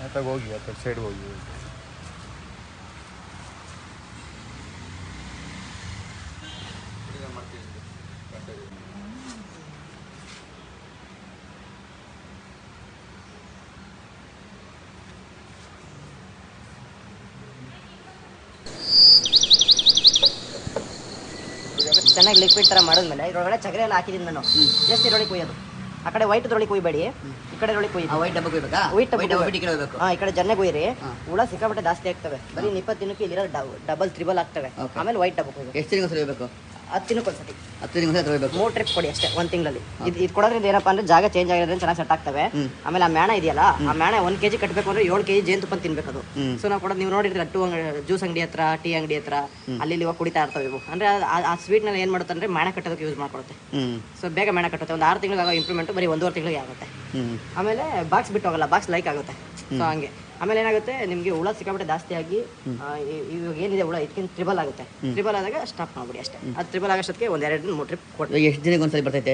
ಅತ್ತಾಗ ಹೋಗಿ ಅತ್ತಾಗ ಸೈಡ್ ಹೋಗಿ ಚೆನ್ನಾಗಿ ಲಿಕ್ವಿಡ್ ಥರ ಮಾಡಿದ್ಮೇಲೆ ಇದರೊಳಗಡೆ ಚಗರೆ ಎಲ್ಲ ಹಾಕಿದ್ದೀನಿ ನಾನು. ಜಸ್ಟ್ ಇದರೊಳಗೆ ಕುಯ್ಯೋದು. ಆ ಕಡೆ ವೈಟ್ ಇದ್ರೊಳಗೆ ಕುಯ್ಬೇಡಿ, ಈ ಕಡೆ ಒಳಗೆ ಕುಯ್ಯಿ. ವೈಟ್ ಡಬ್ಬ ಕುಯ್ಬೇಕಾ? ವೈಟ್ ಡಬ್ಬ ಬಿಟ್ಟು ಈ ಕಡೆ ಹೋಗ್ಬೇಕು. ಈ ಕಡೆ ಜನ್ನೆ ಕುಯ್ಯಿರಿ. ಹುಳ ಸಿಕ್ಕಾಪಟ್ಟೆ ಜಾಸ್ತಿ ಆಗ್ತವೆ. ಬರೀ 20 ದಿನಕ್ಕೆ ಇಲ್ಲಿರೋ ಡಬಲ್ ತ್ರಿಬಲ್ ಆಗ್ತವೆ. ಆಮೇಲೆ ವೈಟ್ ಡಬ್ಬ ಕುಯ್ಬೇಕು. ಎಷ್ಟು ದಿನಕ್ಕೆ ಹೋಗ್ಬೇಕು? 10 ದಿನಕ್ಕೆ ಒಂದ್ಸತಿ. 10 ದಿನಕ್ಕೆ ಹೋಗ್ಬೇಕು. 3 ಟ್ರಿಪ್ ಕೊಡಿ ಅಷ್ಟೇ 1 ತಿಂಗಳಲ್ಲಿ. ಇದು ಕೊಡೋದ್ರಿಂದ ಏನಪ್ಪಾ ಅಂದ್ರೆ ಜಾಗ ಚೇಂಜ್ ಆಗಿರೋದ್ರಿಂದ ಚೆನ್ನಾಗಿ ಸೆಟ್ ಆಗ್ತವೆ. ಆಮೇಲೆ ಆ ಮೇಣ ಇದೆಯಲ್ಲ, ಆ ಮೇಣ 1 kg ಕಟ್ಟಬೇಕು ಅಂದ್ರೆ 7 kg ಜೇನುತುಪ್ಪ ತಿನ್ಬೇಕು ಅದು. ಸೊ ನಾವು ಕೊಡೋದು ನೀವು ನೋಡಿದ್ರೆ ಜ್ಯೂಸ್ ಅಂಗಡಿ ಹತ್ರ, ಟೀ ಅಂಗಡಿ ಹತ್ರ ಅಲ್ಲಿ ಇವಾಗ ಕುಡಿತಾ ಇರ್ತವೆ ಇವು. ಅಂದ್ರೆ ಆ ಸ್ವೀಟ್ ನಲ್ಲಿ ಏನ್ ಮಾಡುತ್ತೆ ಅಂದ್ರೆ ಮೇಣ ಕಟ್ಟೋದಕ್ಕೆ ಯೂಸ್ ಮಾಡ್ಕೊಡುತ್ತೆ. ಸೊ ಬೇಗ ಮೇಣ ಕಟ್ಟುತ್ತೆ. ಒಂದು 6 ತಿಂಗಳಿಗೆ ಆಗೋ ಇಂಪ್ರೂವ್ಮೆಂಟ್ ಬರೀ 1.5 ತಿಂಗಳಿಗೆ ಆಗುತ್ತೆ. ಆಮೇಲೆ ಬಾಕ್ಸ್ ಬಿಟ್ಟು ಹೋಗಲ್ಲ, ಬಾಕ್ಸ್ ಲೈಕ್ ಆಗುತ್ತೆ. ಸೊ ಹಂಗೆ ಆಮೇಲೆ ಏನಾಗುತ್ತೆ ನಿಮಗೆ ಹುಳ ಸಿಕ್ಕಾಪಟ್ಟೆ ಜಾಸ್ತಿ ಆಗಿ ಇವಾಗ ಏನಿದೆ ಹುಳ ಇದಕ್ಕಿಂತ ತ್ರಿಬಲ್ ಆಗುತ್ತೆ. ತ್ರಿಬಲ್ ಆದಾಗ ಸ್ಟಾಪ್ ಮಾಡ್ಬಿಡಿ ಅಷ್ಟೇ. ಅದು ತ್ರಿಬಲ್ ಆಗೋಷ್ಟಕ್ಕೆ 1-2-3 ಟ್ರಿಪ್ ಕೊಟ್ಟು. ಎಷ್ಟು ದಿನಕ್ಕೆ ಒಂದ್ಸತಿ ಬರ್ತೈತೆ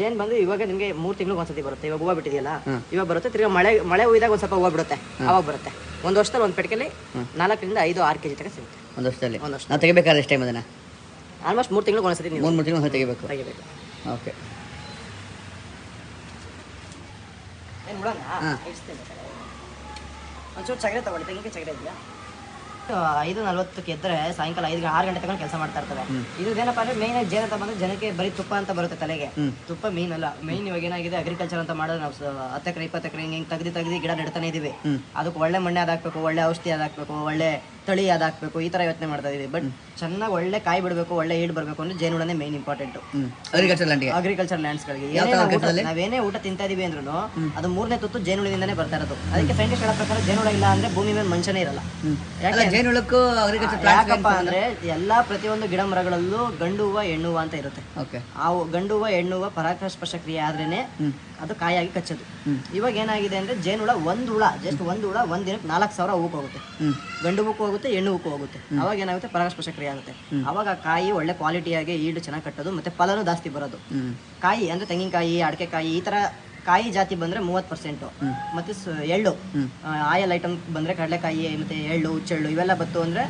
ಜೇನು ಬಂದು? ಇವಾಗ ನಿಮಗೆ 3 ತಿಂಗಳಿಗೆ ಒಂದ್ಸತಿ ಬರುತ್ತೆ. ಇವಾಗ ಹೂವು ಬಿಟ್ಟಿದೆಯಲ್ಲ, ಇವಾಗ ಬರುತ್ತೆ. ತಿರ್ಗಾ ಮಳೆ ಹುಯ್ದಾಗ ಒಂದು ಸ್ವಲ್ಪ ಹೂವು ಬಿಡುತ್ತೆ, ಅವಾಗ ಬರುತ್ತೆ. ಒಂದು ವರ್ಷದಲ್ಲಿ ಒಂದು ಪೆಟ್ಟಿಗೆಲಿ 4-5-6 kg ತನಕ ಸಿಗುತ್ತೆ. ಒಂದು ವರ್ಷದಲ್ಲಿ ನಾವು ತೆಗಿಬೇಕಾದ್ರೆ ಎಷ್ಟು ಟೈಮ್ ಅದನ್ನ? ಆಲ್ಮೋಸ್ಟ್ 3 ತಿಂಗಳಿಗೆ ಒಂದ್ಸತಿ. 3 ತಿಂಗಳು ಒಂದ್ಸತಿ ತೆಗಿಬೇಕು. ಓಕೆ. ಏನು ಬಿಡೋಣ, ಒಂಚೂರು ಚಗರೆ ತಗೊಳ್ಳಿ. ತೆಂಗಿನಕಾಯಿ ಚಗರೆ ಇದೆಯಾ? 5:40ಕ್ಕೆ ಎದ್ದರೆ ಸಾಯಂಕಾಲ 6 ಗಂಟೆ ತಗೊಂಡು ಕೆಲಸ ಮಾಡ್ತಾ ಇರ್ತವೆ. ಇದೇನಪ್ಪ ಅಂದ್ರೆ ಮೇನ್ ಜೇನು ಅಂತ ಬಂದ್ರೆ ಜನಕ್ಕೆ ಬರೀ ತುಪ್ಪ ಅಂತ ಬರುತ್ತೆ ತಲೆಗೆ. ತುಪ್ಪ ಮೇನ್ ಅಲ್ಲ. ಮೇನ್ ಇವಾಗ ಏನಾಗಿದೆ, ಅಗ್ರಿಕಲ್ಚರ್ ಅಂತ ಮಾಡೋದು ನಾವು 10 ಎಕರೆ 20 ಎಕರೆ ಹಿಂಗೆ ತೆಗ್ದು ಗಿಡ ನೆಡ್ತಾನೆ ಇದೀವಿ. ಅದಕ್ಕೆ ಒಳ್ಳೆ ಮಣ್ಣೆ ಅದಾಕ್ಬೇಕು, ಒಳ್ಳೆ ಔಷಧಿ ಅದಾಕ್ಬೇಕು, ಒಳ್ಳೆ ತಳಿ ಅದಾಕ್ಬೇಕು, ಈ ತರ ಯೋಚನೆ ಮಾಡ್ತಾ ಇದೀವಿ. ಬಟ್ ಚೆನ್ನಾಗಿ ಒಳ್ಳೆ ಕಾಯಿ ಬಿಡಬೇಕು, ಒಳ್ಳೆ ಈಡ್ ಬರಬೇಕು ಅಂದ್ರೆ ಜೇನುಳನೇ ಮೇನ್ ಇಂಪಾರ್ಟೆಂಟ್ ಅಗ್ರಿಕಲ್ಚರ್ ಲ್ಯಾಂಡ್ಸ್ಗಳಿಗೆ. ನಾವೇನೇ ಊಟ ತಿಂತಾ ಇದೀವಿ ಅಂದ್ರೂ ಅದು 3ನೇ ತುತ್ತು ಜೇನುಳದಿಂದಾನೇ ಬರ್ತಾ ಇರೋದು. ಅದಕ್ಕೆ ಸೈಂಟಿಸ್ಟ್ ಹೇಳೋ ಪ್ರಕಾರ ಜೇನುಳ ಇಲ್ಲ ಅಂದ್ರೆ ಭೂಮಿ ಮೇಲೆ ಮನುಷ್ಯನೇ ಇರಲ್ಲ. ಯಾಕಪ್ಪ ಅಂದ್ರೆ ಎಲ್ಲಾ ಪ್ರತಿಯೊಂದು ಗಿಡ ಮರಗಳಲ್ಲೂ ಗಂಡು ಹೂವ ಹೆಣ್ಣು ಹೂವ ಅಂತ ಇರುತ್ತೆ. ಆ ಗಂಡು ಹೂವ ಹೆಣ್ಣು ಹೂವ ಪರಾಗಸ್ಪರ್ಶ ಕ್ರಿಯೆ ಆದ್ರೇನೆ ಅದು ಕಾಯಾಗಿ ಕಚ್ಚೋದು. ಇವಾಗ ಏನಾಗಿದೆ ಅಂದ್ರೆ ಜೇನುಳ ಒಂದು ಹುಳ ಒಂದ್ ದಿನಕ್ಕೆ 4,000 ಹೂವಕ್ಕೆ ಹೋಗುತ್ತೆ. ಗಂಡು ಹೂವಕ್ಕೂ ಹೋಗುತ್ತೆ, ಹೆಣ್ಣು ಹೂವಕ್ಕೂ ಹೋಗುತ್ತೆ. ಅವಾಗ ಏನಾಗುತ್ತೆ, ಪರಾಗಸ್ಪರ್ಶ ಕ್ರಿಯೆ ಆಗುತ್ತೆ. ಅವಾಗ ಕಾಯಿ ಒಳ್ಳೆ ಕ್ವಾಲಿಟಿಯಾಗಿ ಈಲ್ಡ್ ಚೆನ್ನಾಗಿ ಕಟ್ಟೋದು, ಮತ್ತೆ ಫಲನೂ ಜಾಸ್ತಿ ಬರೋದು. ಕಾಯಿ ಅಂದ್ರೆ ತೆಂಗಿನಕಾಯಿ, ಅಡಿಕೆಕಾಯಿ ಈ ತರ ಕಾಯಿ ಜಾತಿ ಬಂದ್ರೆ 30%, ಮತ್ತೆ ಎಳ್ಳು ಆಯಲ್ ಐಟಮ್ ಬಂದ್ರೆ ಕಡಲೆಕಾಯಿ ಮತ್ತೆ ಎಳ್ಳು, ಹುಚ್ಚೆಳ್ಳು ಇವೆಲ್ಲ ಬತ್ತು ಅಂದ್ರೆ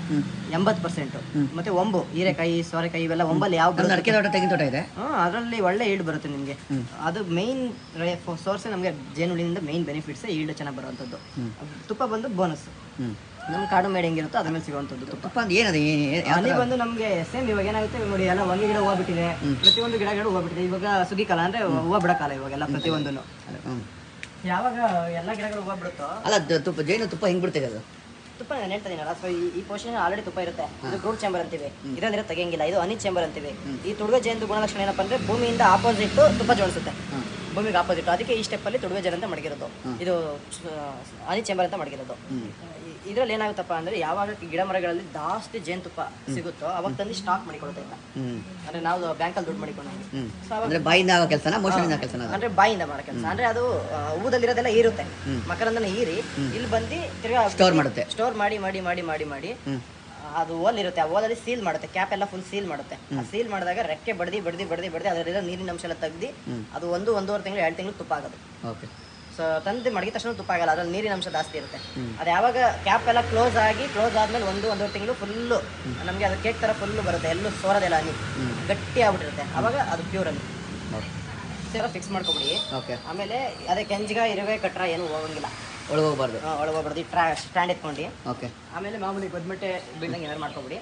80%. ಮತ್ತೆ ಒಂಬು, ಹೀರೆಕಾಯಿ, ಸೋರೆಕಾಯಿ ಇವೆಲ್ಲ ಒಂಬಲ್ಲಿ ಯಾವ ಅಡಿಕೆ ತೋಟ, ತೆಂಗಿನ ತೋಟ ಇದೆ, ಅದರಲ್ಲಿ ಒಳ್ಳೆ ಈಲ್ಡ್ ಬರುತ್ತೆ ನಿಮಗೆ. ಅದು ಮೇನ್ ಸೋರ್ಸ್ ನಮಗೆ ಜೇನುಳಿನಿಂದ ಮೇನ್ ಬೆನಿಫಿಟ್ಸ್ ಈಲ್ಡ್ ಚೆನ್ನಾಗಿ ಬರುವಂಥದ್ದು. ತುಪ್ಪ ಬಂದು ಬೋನಸ್. ನಮ್ಮ ಕಾಡು ಮೇಡ್ ಹೆಂಗಿರುತ್ತೋ ಅದ್ರ ಮೇಲೆ ಸಿಗುವಂಥದ್ದು ತುಪ್ಪ. ಹನಿ ಬಂದು ನಮಗೆ ಸೇಮ್ ಇವಾಗ ಏನಾಗುತ್ತೆ ನೋಡಿ, ಎಲ್ಲ ಒಂದೇ ಗಿಡ ಹೂವು ಬಿಟ್ಟಿದೆ, ಪ್ರತಿಯೊಂದು ಗಿಡಗಳು ಹೂವು ಬಿಟ್ಟಿದೆ. ಇವಾಗ ಸುಗ್ಗಿ ಕಾಲ ಅಂದ್ರೆ ಹೂವು ಬಿಡಕಾಲ ಇವಾಗೆಲ್ಲ ಪ್ರತಿಯೊಂದನ್ನು. ಯಾವಾಗ ಎಲ್ಲ ಗಿಡಗಳು ಹೂವು ಬಿಡುತ್ತೋ ಅಲ್ಲ ತುಪ್ಪ, ಜೇನು ತುಪ್ಪ ಹೆಂಗ್ ಬಿಡ್ತದೆ ಅದು? ತುಪ್ಪ ನಾನು ಹೇಳ್ತಿದ್ದೀನಲ್ಲ, ಸೊ ಈ ಪೋರ್ಷನ್ ಆಲ್ರೆಡಿ ತುಪ್ಪ ಇರುತ್ತೆ. ಇದು ಗ್ರೂಟ್ ಚೇಂಬರ್ ಅಂತೀವಿ, ಇದರಲ್ಲಿ ತೆಗೆಯಂಗಿಲ್ಲ. ಇದು ಹನಿ ಚೇಂಬರ್ ಅಂತೀವಿ. ಈ ತುಡುವೆ ಜೇನು ಗುಣಲಕ್ಷಣ ಏನಪ್ಪ ಅಂದ್ರೆ ಭೂಮಿಯಿಂದ ಆಪೋಸಿಟ್ ತುಪ್ಪ ಜೋಡಿಸುತ್ತೆ, ಭೂಮಿಗೆ ಆಪೋಸಿಟ್. ಅದಕ್ಕೆ ಈ ಸ್ಟೆಪ್ಪಲ್ಲಿ ತುಡುವೆ ಜೇನು ಅಂತ ಮಡಗಿರೋದು. ಇದು ಹನಿ ಚೇಂಬರ್ ಅಂತ ಮಡಗಿರೋದು. ಇದ್ರಲ್ಲಿ ಏನಾಗುತ್ತಪ್ಪ ಅಂದ್ರೆ ಯಾವಾಗ ಗಿಡ ಮರಗಳಲ್ಲಿ ಜಾಸ್ತಿ ಜೇನುತುಪ್ಪ ಸಿಗುತ್ತೋ ಅವಾಗ ತಂದು ಸ್ಟಾಕ್ ಮಾಡಿಕೊಳ್ತಾ ಇಲ್ಲ. ಅಂದ್ರೆ ನಾವು ಬ್ಯಾಂಕಲ್ಲಿ ದುಡ್ಡು ಮಾಡಿಕೊಂಡು ಬಾಯಿಂದ ಅಂದ್ರೆ ಬಾಯಿಂದ ಮಾಡೋ ಕೆಲಸ. ಅಂದ್ರೆ ಅದು ಹೂದಲ್ಲಿರೋದೆಲ್ಲ ಈರುತ್ತೆ, ಮಕರಂದನ ಈರಿ ಇಲ್ಲಿ ಬಂದು ತಿರ್ಗಾ ಸ್ಟೋರ್ ಮಾಡಿ ಮಾಡಿ ಮಾಡಿ ಮಾಡಿ ಮಾಡಿ ಅದು ಓಲ್ ಇರುತ್ತೆ. ಆ ಓಲಲ್ಲಿ ಸೀಲ್ ಮಾಡುತ್ತೆ, ಕ್ಯಾಪ್ ಎಲ್ಲ ಫುಲ್ ಸೀಲ್ ಮಾಡುತ್ತೆ. ಆ ಸೀಲ್ ಮಾಡಿದಾಗ ರೆಕ್ಕೆ ಬಡ್ದಿ ಅದರಲ್ಲಿರೋ ನೀರಿನ ಅಂಶ ಎಲ್ಲ ತೆಗ್ದು ಅದು 1-1.5 ತಿಂಗಳು 2 ತಿಂಗಳು ತುಪ್ಪ ಆಗೋದು. ಸೊ ತಂದು ಮಡಗಿದ ತಕ್ಷಣ ತುಪ್ಪ ಆಗಲ್ಲ, ಅದ್ರಲ್ಲಿ ನೀರಿನ ಅಂಶ ಜಾಸ್ತಿ ಇರುತ್ತೆ. ಅದು ಯಾವಾಗ ಕ್ಯಾಪ್ ಎಲ್ಲ ಕ್ಲೋಸ್ ಆದ್ಮೇಲೆ 1-1.5 ತಿಂಗಳು ಫುಲ್ಲು ನಮಗೆ ಅದು ಕೇಕ್ ತರ ಫುಲ್ಲು ಬರುತ್ತೆ, ಎಲ್ಲೂ ಸೋರೋದೆಲ್ಲ ಹನಿ ಗಟ್ಟಿ ಆಗ್ಬಿಟ್ಟಿರುತ್ತೆ. ಅವಾಗ ಅದು ಪ್ಯೂರ್ ಹನಿ. ಫಿಕ್ಸ್ ಮಾಡ್ಕೊಬಿಡಿ. ಆಮೇಲೆ ಅದೇ ಕೆಂಜಿಗ ಇರುವೆ ಕಟ್ರ ಏನು ಹೋಗಂಗಿಲ್ಲ, ಒಳಗೋಗ್ಬಾರ್ದು. ಸ್ಟ್ಯಾಂಡ್ ಎತ್ಕೊಂಡು ಆಮೇಲೆ ಮಾಮೂಲಿ ಗೊದ್ಮಟ್ಟೆ ಬಿಲ್ಡಿಂಗ್ ಏನಾರು ಮಾಡ್ಕೊಬಿಡಿ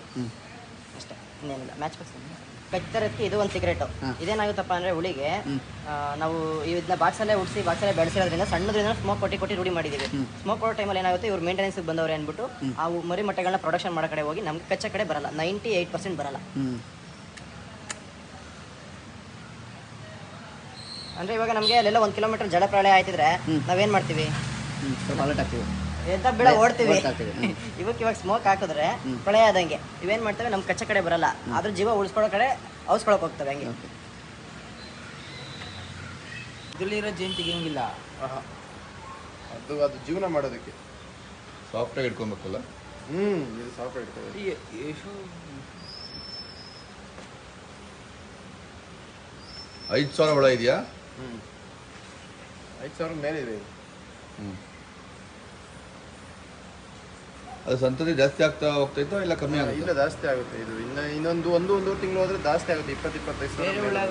ಅಷ್ಟೇ, ಇನ್ನೇನಿಲ್ಲ. ಮ್ಯಾಚ್ ಬಾಕ್ಸ್ ಕಚ್ಚರಕ್ಕೆ ಇದು ಒಂದು ಸಿಗರೇಟ್. ಇದೇನಾಗುತ್ತಪ್ಪ ಅಂದ್ರೆ ಹುಳಿಗೆ ನಾವು ಇದನ್ನ ಬಾಕ್ಸಲ್ಲೇ ಉಡಿಸಿ ಬಾಕ್ಸಲ್ಲೇ ಬೆಳೆಸಿರೋದ್ರಿಂದ ಸಣ್ಣದ್ರಿಂದ ಸ್ಮೋಕ್ ಕೊಟ್ಟು ರೂಢಿ ಮಾಡಿದೀವಿ. ಸ್ಮೋಕ್ ಕೊಡೋ ಟೈಮಲ್ಲಿ ಏನಾಗುತ್ತೆ, ಇವ್ರು ಮೇಂಟೆನೆನ್ಸ್ ಬಂದವ್ರೆ ಅಂದ್ಬಿಟ್ಟು ಆ ಮರಿ ಮೊಟ್ಟೆಗಳನ್ನ ಪ್ರೊಡಕ್ಷನ್ ಮಾಡೋ ಕಡೆ ಹೋಗಿ ನಮ್ಗೆ ಕಚ್ಚ ಕಡೆ ಬರಲ್ಲ, 98% ಬರಲ್ಲ. ಅಂದ್ರೆ ಇವಾಗ ನಮಗೆ ಅಲ್ಲೆಲ್ಲ 1 ಕಿಲೋಮೀಟರ್ ಜಲಪ್ರಳಯ ಆಯ್ತಿದ್ರೆ ನಾವೇನ್ ಮಾಡ್ತೀವಿ, ಎದ್ದ ಬೆಳ ಓಡ್ತೀವಿ. ಇವಾಗ ಸ್ಮೋಕ್ ಹಾಕಿದ್ರೆ ಪ್ರಳಯ ಆದಂಗೆ ಇವೇನ್ ಮಾಡ್ತೇವೆ, ನಮ್ ಕಚ್ಚ ಕಡೆ ಬರಲ್ಲ, ಅದ್ರ ಜೀವ ಉಳಿಸ್ಕೊಳ್ಳೋ ಕಡೆ ಔಸ್ಕೊಳಕ್ ಹೋಗ್ತವೆ. ಹಂಗೆ ಇದರಲ್ಲಿರೋ ಜೇನು ತೆಗಿಯಂಗಿಲ್ಲ, ಅದು ಜೀವನ ಮಾಡೋದಕ್ಕೆ ಸಾಫ್ಟಾಗಿ ಇಟ್ಕೊಬೇಕಲ್ಲ. ಇದು ಸಾಫ್ಟಾಗಿ ಇಟ್ಕೋಬೇಕು. 5,000 ಒಳ ಇದೆಯಾ? 5,000 ಮೇಲೆ ಇದೆ. ಅದು ಸಂತತಿ ಜಾಸ್ತಿ ಆಗ್ತಾ ಹೋಗ್ತೈತೋ ಇಲ್ಲ ಕಮ್ಮಿ ಆಗುತ್ತೆ? ಇಲ್ಲ, ಜಾಸ್ತಿ ಆಗುತ್ತೆ. ಇದು ಒಂದೂವರೆ ತಿಂಗಳು ಹೋದ್ರೆ ಜಾಸ್ತಿ ಆಗುತ್ತೆ. 20-25 ಸಾವಿರ.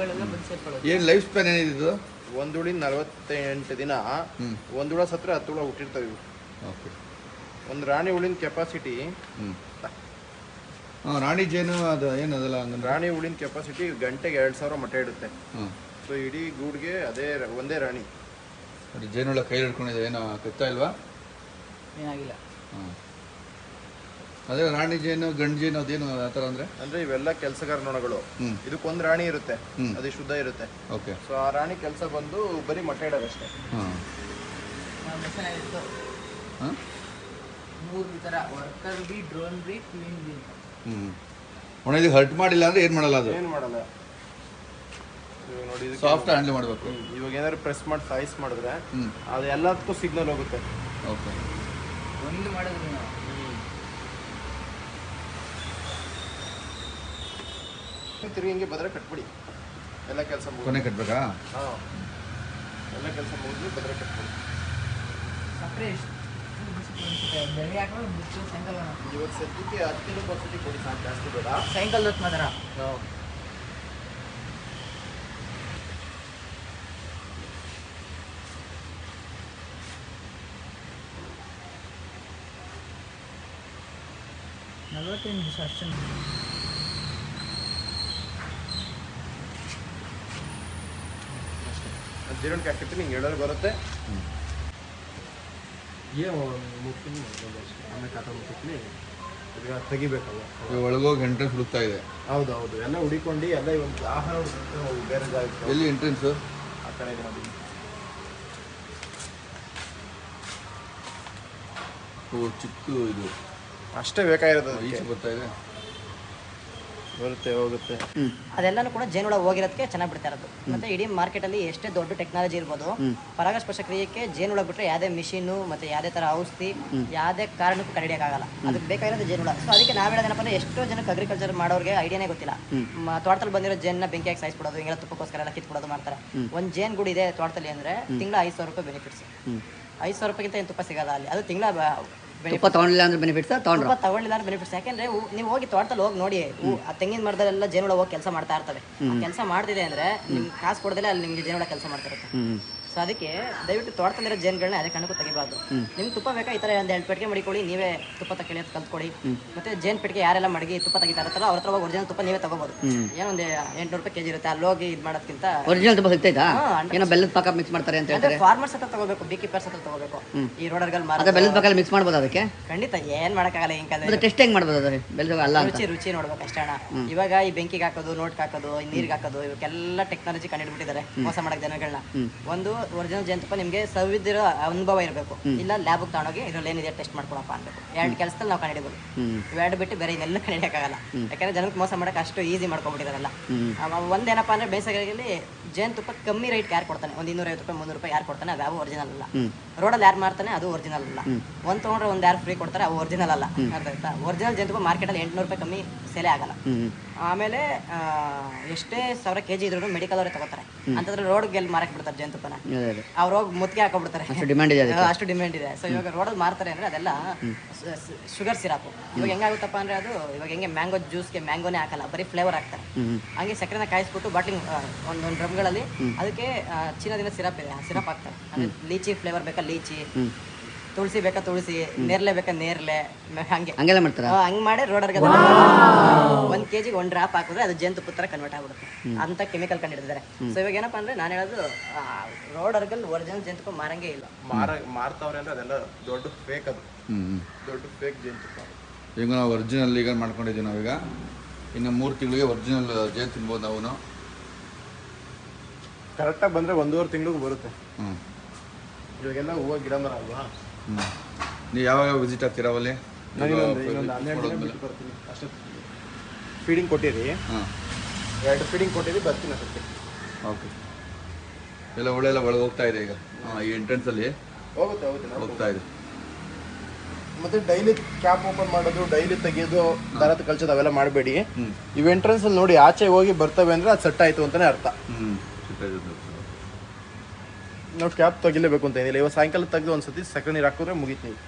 ಏನು ಲೈಫ್ ಸ್ಪ್ಯಾನ್ ಏನಿದೆ? ಒಂದು ಹುಳಿ 48 ದಿನ. ಒಂದು ಹುಳ ಸತ್ರ 10 ಹುಳ ಹುಟ್ಟಿರ್ತವೆ ಇವು. ಓಕೆ. ಒಂದು ರಾಣಿ ಹುಳಿನ ಕೆಪಾಸಿಟಿ. ರಾಣಿ ಜೇನು ಅದು ಏನದಲ್ಲ? ರಾಣಿ ಹುಳಿನ ಕೆಪಾಸಿಟಿ ಗಂಟೆಗೆ 2000 ಮೊಟ್ಟೆ ಇಡುತ್ತೆ. ಸೊ ಇಡೀ ಗೂಡ್ಗೆ ಅದೇ ಒಂದೇ ರಾಣಿ. ಅದು ಜೇನುಳ ಕೈ ಹಿಡ್ಕೊಂಡಿದೆ, ಏನೋ ಕೆತ್ತಾ ಇಲ್ವಾ? ಏನಾಗಿಲ್ಲ. ಅದೇ ರಾಣಿ ಜೇನು ಗಂಡು ಜೇನು ಅದೇನು ಆ ಥರ ಅಂದರೆ ಇವೆಲ್ಲ ಕೆಲಸಗಾರ ನೊಣಗಳು. ಇದಕ್ಕೊಂದು ರಾಣಿ ಇರುತ್ತೆ, ಅದು ಶುದ್ಧ ಇರುತ್ತೆ. ಓಕೆ. ಸೊ ಆ ರಾಣಿ ಕೆಲಸ ಬಂದು ಬರೀ ಮೊಟ್ಟೆ ಇಡೋದಷ್ಟೇ. ಒಣಗಿ ಹರ್ಟ್ ಮಾಡಿಲ್ಲ ಅಂದ್ರೆ ಏನು ಮಾಡಲ್ಲ? ಅದು ಏನು ಮಾಡಲ್ಲ. ಇವಾಗ ನೋಡಿ, ಸಾಫ್ಟ್ ಹ್ಯಾಂಡಲ್ ಮಾಡಬೇಕು. ಇವಾಗ ಏನಾದ್ರು ಪ್ರೆಸ್ ಮಾಡಿ ಸಾಯಿಸ್ ಮಾಡಿದ್ರೆ ಅದು ಎಲ್ಲದಕ್ಕೂ ಸಿಗ್ನಲ್ ಹೋಗುತ್ತೆ. ಓಕೆ. ಒಂದು ಮಾಡಿದ್ರು ತಿರುಗಿ ಹಿಂಗೆ ಬದ್ರೆ ಕಟ್ಬಿಡಿ. ಎಲ್ಲ ಕೆಲಸ ಕೊನೆ ಕಟ್ಬೇಕಾ? ಹಾಂ, ಎಲ್ಲ ಕೆಲಸ ಮುಗಿದ್ವಿ ಬದ್ರೆ ಕಟ್ಬಿಡಿ. ಇವಾಗ ಸದ್ಯಕ್ಕೆ 10% ಕೊಡಿ ಸಾಕು, ಜಾಸ್ತಿ ಬೇಡ. ಸಾಯಂಕಾಲ ಹೊತ್ತು ಮಾತ್ರ. ಜೀರೋನ್ ಹಾಕಿರ್ತೀನಿ, ಹಿಂಗೆ ಹೇಳೋರು ಬರುತ್ತೆ. ಈಗ ತೆಗಿಬೇಕಲ್ಲ, ಒಳಗೋಗಿ ಎಂಟ್ರೆನ್ಸ್ ಹುಡುಕ್ತಾ ಇದೆ. ಹೌದು, ಎಲ್ಲ ಹುಡಿಕೊಂಡು ಎಲ್ಲ ಒಂದು ಆಹಾರ ಬೇರೆ ಜಾಗಕ್ಕೆ. ಎಲ್ಲಿ ಎಂಟ್ರೆನ್ಸು? ಆ ಕಡೆ ಇದೆ ನೋಡಿ. ಓ, ಚಿಕ್ಕ ಇದು ಅಷ್ಟೇ ಬೇಕಾಗಿರೋದು. ಈಚೆ ಬರ್ತಾ ಇದೆ, ಬರುತ್ತೆ ಹೋಗುತ್ತೆ. ಅದೆಲ್ಲನೂ ಕೂಡ ಜೇನುಳ ಹೋಗಿರೋದಕ್ಕೆ ಚೆನ್ನಾಗಿ ಬಿಡ್ತಾ ಇರೋದು. ಮತ್ತೆ ಇಡೀ ಮಾರ್ಕೆಟಲ್ಲಿ ಎಷ್ಟೇ ದೊಡ್ಡ ಟೆಕ್ನಾಲಜಿ ಇರ್ಬೋದು, ಪರಾಗಸ್ಪರ್ಶ ಕ್ರಿಯೆಗೆ ಜೇನುಳ ಬಿಟ್ಟರೆ ಯಾವುದೇ ಮಿಷಿನು ಮತ್ತೆ ಯಾವುದೇ ಥರ ಔಷಧಿ ಯಾವುದೇ ಕಾರಣಕ್ಕೂ ಕಂಡುಹಿಡಿಯೋಕ್ಕಾಗಲ್ಲ. ಅದಕ್ಕೆ ಬೇಕಾಗಿರೋದು ಜೇನುಳ. ಸೊ ಅದಕ್ಕೆ ನಾವು ಹೇಳೋದೇನಪ್ಪ ಅಂದರೆ, ಎಷ್ಟೋ ಜನಕ್ಕೆ ಅಗ್ರಿಕಲ್ಚರ್ ಮಾಡೋರಿಗೆ ಐಡಿಯಾನೇ ಗೊತ್ತಿಲ್ಲ. ತೋಟದಲ್ಲಿ ಬಂದಿರೋ ಜೇನ್ನ ಬೆಂಕಿಯಾಗಿ ಸಾಯಿಸ್ಬಿಡೋದು, ಹಿಂಗೆಲ್ಲ ತುಪ್ಪಕ್ಕೋಸ್ಕರ ಎಲ್ಲ ಕಿತ್ಬಿಡೋದು ಮಾಡ್ತಾರೆ. ಒಂದು ಜೇನು ಗೂಡು ಇದೆ ತೋಟದಲ್ಲಿ ಅಂದರೆ ತಿಂಗಳ 5000 ರೂಪಾಯಿ ಬೆನಿಫಿಟ್ಸ್. 5000 ರೂಪಾಯಿಗಿಂತ ಏನು ತುಪ್ಪ ಸಿಗೋಲ್ಲ ಅಲ್ಲಿ. ಅದು ತಿಂಗಳ ತುಪ್ಪ ತಗೊಂಡಿಲ್ಲ ಅಂದ್ರೆ ಬೆನಿಫಿಟ್ಸ್, ತುಪ್ಪ ತಗೊಳ್ಳಿಲ್ಲ ಅಂದ್ರೆ ಬೆನಿಫಿಟ್ಸ್. ಯಾಕೆಂದ್ರೆ ನೀವು ಹೋಗಿ ತೋಟದಲ್ಲಿ ಹೋಗಿ ನೋಡಿ, ಆ ತೆಂಗಿನ ಮರದಲ್ಲೆಲ್ಲ ಜೇನುಳ ಹೋಗಿ ಕೆಲಸ ಮಾಡ್ತಾ ಇರ್ತವೆ. ಕೆಲಸ ಮಾಡ್ತಿದೆ ಅಂದ್ರೆ ನಿಮ್ಗೆ ಕಾಸು ಕೊಡದಲ್ಲೇ ಅಲ್ಲಿ ನಿಮ್ಗೆ ಜೇನುಳ ಕೆಲಸ ಮಾಡ್ತಿರುತ್ತೆ. ಸೊ ಅದಕ್ಕೆ ದಯವಿಟ್ಟು ತೋಟದಲ್ಲಿರೋ ಜೇನುಗಳನ್ನ ಅದೇ ಕಣಕ್ಕೂ ತೆಗಿಬಾರ್ದು. ನಿಮ್ಗೆ ತುಪ್ಪ ಬೇಕಾ, ಈ ಥರ ಒಂದು 2 ಪೆಟ್ಟಿಗೆ ಮಡಿಕೊಳ್ಳಿ, ನೀವೇ ತುಪ್ಪ ತಗೊಳ್ಳಿ ಕಲ್ತ್ಕೊಳ್ಳಿ. ಮತ್ತೆ ಜೇನು ಪೆಟ್ಟಿಗೆ ಯಾರೆಲ್ಲ ಮಡಗಿ ತುಪ್ಪ ತೆಗಿತಾ ಇರ್ತಾರೋ ಅವ್ರ ಹತ್ರ ಹೋಗಿ ಒರಿಜಿನಲ್ ತುಪ್ಪ ನೀವೇ ತಗೋಬಹುದು. ಏನೋ ಒಂದು 800 ರೂಪಾಯಿ ಕೆಜಿ ಇರುತ್ತೆ, ಅಲ್ಲಿ ಹೋಗಿ ಇದು ಮಾಡೋದಕ್ಕಿಂತ ಒರಿಜಿನಲ್ ತುಪ್ಪ ಸಿಗ್ತೈತಾ? ಏನೋ ಬೆಲ್ಲದ ಪಾಕ ಮಿಕ್ಸ್ ಮಾಡ್ತಾರೆ ಅಂತ ಹೇಳ್ತಾರೆ. ಫಾರ್ಮರ್ಸ್ ಹತ್ರ ತಗೋಬೇಕು, ಬಿ ಕೀಪರ್ಸ್ ಹತ್ರ ತಗೋಬೇಕು. ಈ ರೋಡರ್ಗಳು ಅದೇ ಬೆಲ್ಲದ ಪಾಕ ಮಿಕ್ಸ್ ಮಾಡ್ಬೋದು ಅದಕ್ಕೆ? ಖಂಡಿತ ಏನ್ ಮಾಡಕ್ಕಾಗಲ್ಲ. ಹಿಂಗೆ ಟೆಸ್ಟ್ ಹೆಂಗ್ ಮಾಡ್ಬೋದು ಅದು? ಬೆಲ್ಲದ ಅಲ್ಲ, ರುಚಿ ನೋಡ್ಬೇಕು ಅಷ್ಟೇ ಅಣ್ಣ. ಇವಾಗ ಈ ಬೆಂಕಿಗೆ ಹಾಕೋದು, ನೋಟ್ಗೆ ಹಾಕೋದು, ನೀರಿಗೆ ಹಾಕೋದು, ಇವಕ್ಕೆಲ್ಲ ಟೆಕ್ನಾಲಜಿ ಕಂಡುಹಿಡ್ಬಿಟ್ಟಿದ್ದಾರೆ ಮೋಸ ಮಾಡಕ್ ಜನಗಳನ್ನ. ಒಂದು ಒರಿಜಿನಲ್ ಜೇನುತುಪ್ಪ ನಿಮ್ಗೆ ಸವಿದಿರೋ ಅನುಭವ ಇರಬೇಕು. ಇಲ್ಲ ಲ್ಯಾಬ್ಗೆ ತಗೊಂಡೋಗಿ ಇದ್ರಲ್ಲಿ ಏನಿದೆ ಟೆಸ್ಟ್ ಮಾಡ್ಕೊಳಪ್ಪ ಅನ್ಬೇಕು. 2 ಕೆಲಸದಲ್ಲಿ ನಾವು ಕಂಡಿಡಿಬೋದು. ಇವೆರಡು ಬಿಟ್ಟು ಬೇರೆ ಇನ್ನೆಲ್ಲ ಕಂಡಿಡಿಯಕ್ಕಾಗಲ್ಲ. ಯಾಕಂದ್ರೆ ಜನಕ್ಕೆ ಮೋಸ ಮಾಡಕ್ಕೆ ಅಷ್ಟು ಈಸಿ ಮಾಡ್ಕೊಂಡ್ಬಿಟ್ಟಿದಾರಲ್ಲ. ಒಂದೇನಪ್ಪ ಅಂದ್ರೆ ಬೇಸಿಗೆಯಲ್ಲಿ ಜೇನುತುಪ್ಪ ಕಮ್ಮಿ ರೇಟ್ ಯಾರು ಕೊಡ್ತಾನೆ, ಒಂದು 250 ರೂಪಾಯಿ 300 ರೂಪಾಯಿ ಯಾರು ಕೊಡ್ತಾನೆ, ಅದು ಯಾವ ಒರಿಜಿನಲ್ ಅಲ್ಲ. ರೋಡಲ್ಲಿ ಯಾರು ಮಾಡ್ತಾನೆ ಅದು ಒರಿಜಿನಲ್ ಅಲ್ಲ. ಒಂದು ತೊಗೊಂಡ್ರೆ ಒಂದು ಯಾರು ಫ್ರೀ ಕೊಡ್ತಾರೆ, ಅವು ಒರಿಜಿನಲ್ ಅಲ್ಲ. ಅರ್ಥ ಆಯ್ತಾ? ಒರಿಜಿನಲ್ ಜೇನುತುಪ್ಪ ಮಾರ್ಕೆಟಲ್ಲಿ 800 ರೂಪಾಯಿ ಕಮ್ಮಿ ಸೇಲೆ ಆಗಲ್ಲ. ಆಮೇಲೆ ಎಷ್ಟೇ 1000 kg ಇದ್ರು ಮೆಡಿಕಲ್ ಅವರೇ ತಗೋತಾರೆ. ಅಂತಂದ್ರೆ ರೋಡ್ಗೆ ಎಲ್ಲಿ ಮಾರಕ್ ಬಿಡ್ತಾರೆ ಜೇನುತುಪ್ಪನ, ಅವ್ರು ಹೋಗಿ ಮುತ್ತಿಗೆ ಹಾಕೊಂಡ್ಬಿಡ್ತಾರೆ. ಅಷ್ಟು ಡಿಮ್ಯಾಂಡ್ ಇದೆ. ಸೊ ಇವಾಗ ರೋಡಲ್ಲಿ ಮಾರ್ತಾರೆ ಅಂದ್ರೆ ಅದೆಲ್ಲ ಶುಗರ್ ಸಿರಾಪ್. ಇವಾಗ ಹೆಂಗಾಗುತ್ತಪ್ಪ ಅಂದ್ರೆ, ಅದು ಇವಾಗ ಹೆಂಗೆ ಮ್ಯಾಂಗೋ ಜ್ಯೂಸ್ಗೆ ಮ್ಯಾಂಗೋನೇ ಹಾಕಲ್ಲ, ಬರೀ ಫ್ಲೇವರ್ ಹಾಕ್ತಾರೆ. ಹಂಗೆ ಸಕ್ಕರೆನ ಕಾಯಿಸ್ಬಿಟ್ಟು ಬಾಟ್ಲಿಂಗ್ ಒಂದೊಂದು ಡ್ರಮ್ಗಳಲ್ಲಿ ಅದಕ್ಕೆ ಚೀನಾದಿಂದ ಸಿರಪ್ ಇದೆ, ಸಿರಪ್ ಹಾಕ್ತಾರೆ. ಅಂದ್ರೆ ಲೀಚಿ ಫ್ಲೇವರ್ ಬೇಕಾ ಲೀಚಿ, ತುಳಸಿ ಬೇಕಾ ತುಳಸಿ, ನೇರ್ಲೆ ಬೇಕಾ ನೇರ್ಲೆ, ಹಂಗೆಲ್ಲ ಮಾಡ್ತಾರೆ. ಹಂಗ್ ಮಾಡಿ ರೋಡರ್ಗೆ 1 kg 1 ಡ್ರಾಪ್ ಹಾಕಿದ್ರೆ ಅದು ಜೇನುತುಪ್ಪ ತರ ಕನ್ವರ್ಟ್ ಆಗ್ಬಿಡುತ್ತೆ. ಅಂತ ಕೆಮಿಕಲ್ ಕಂಡಿಡಿದ್ದಾರೆ. ಸೊ ಇವಾಗ ಏನಪ್ಪಾ ಅಂದ್ರೆ, ನಾನು ಹೇಳೋದು ರೋಡರ್ಗಲ್ಲಿ ಒರಿಜಿನಲ್ ಜೇನುತುಪ್ಪ ಮಾರಂಗೇ ಇಲ್ಲ. ಮಾರ್ತಾವ್ರೆ ಅಂದ್ರೆ ಅದೆಲ್ಲ ದೊಡ್ಡ ಫೇಕ್. ಅದು ದೊಡ್ಡ ಫೇಕ್ ಜೇನುತುಪ್ಪ. ಈಗ ನಾವು ಒರಿಜಿನಲ್ ಈಗ ಮಾಡ್ಕೊಂಡಿದ್ದೀವಿ. ನಾವೀಗ ಇನ್ನು 3 ತಿಂಗಳಿಗೆ ಒರಿಜಿನಲ್ ಜೇನು ತಿನ್ಬೋದು ನಾವು. ಕರೆಕ್ಟಾಗಿ ಬಂದರೆ 1.5 ತಿಂಗಳಿಗೆ ಬರುತ್ತೆ. ಇವಾಗೆಲ್ಲ ಹೂವು ಗಿಡ ಮರ ಅಲ್ವಾ. ನೀವು ಯಾವಾಗ ವಿಸಿಟ್ ಆಗ್ತೀರಾ ಅಲ್ಲಿ? ಅಷ್ಟೇ ಫೀಡಿಂಗ್ ಕೊಟ್ಟಿರಿ. 2 ಫೀಡಿಂಗ್ ಕೊಟ್ಟಿರಿ, ಬರ್ತೀನಿ ಅಷ್ಟೇ. ಓಕೆ. ಎಲ್ಲ ಒಳ್ಳೆಲ್ಲ ಒಳಗೆ ಹೋಗ್ತಾ ಇದೆ ಈಗ ಈ ಎಂಟ್ರೆನ್ಸಲ್ಲಿ ಹೋಗ್ತಾ ಇದೆ. ಮತ್ತೆ ಡೈಲಿ ಕ್ಯಾಪ್ ಓಪನ್ ಮಾಡೋದು, ಡೈಲಿ ತೆಗೆಯೋದು, ದಾರದ ಕಲ್ಚೋದು ಅವೆಲ್ಲ ಮಾಡಬೇಡಿ. ಇವು ಎಂಟ್ರೆನ್ಸ್ ಅಲ್ಲಿ ನೋಡಿ ಆಚೆ ಹೋಗಿ ಬರ್ತವೆ ಅಂದ್ರೆ ಅದು ಸೆಟ್ ಆಯ್ತು ಅಂತಾನೆ ಅರ್ಥ. ನಾವು ಕ್ಯಾಪ್ ತೆಗಿಲೇಬೇಕು ಅಂತ ಏನಿಲ್ಲ. ಇವಾಗ ಸಾಯಂಕಾಲ ತೆಗೆದು ಒಂದ್ಸತಿ ಸಕ್ಕರೆ ನೀರು ಹಾಕಿದ್ರೆ ಮುಗೀತು ನೀವು.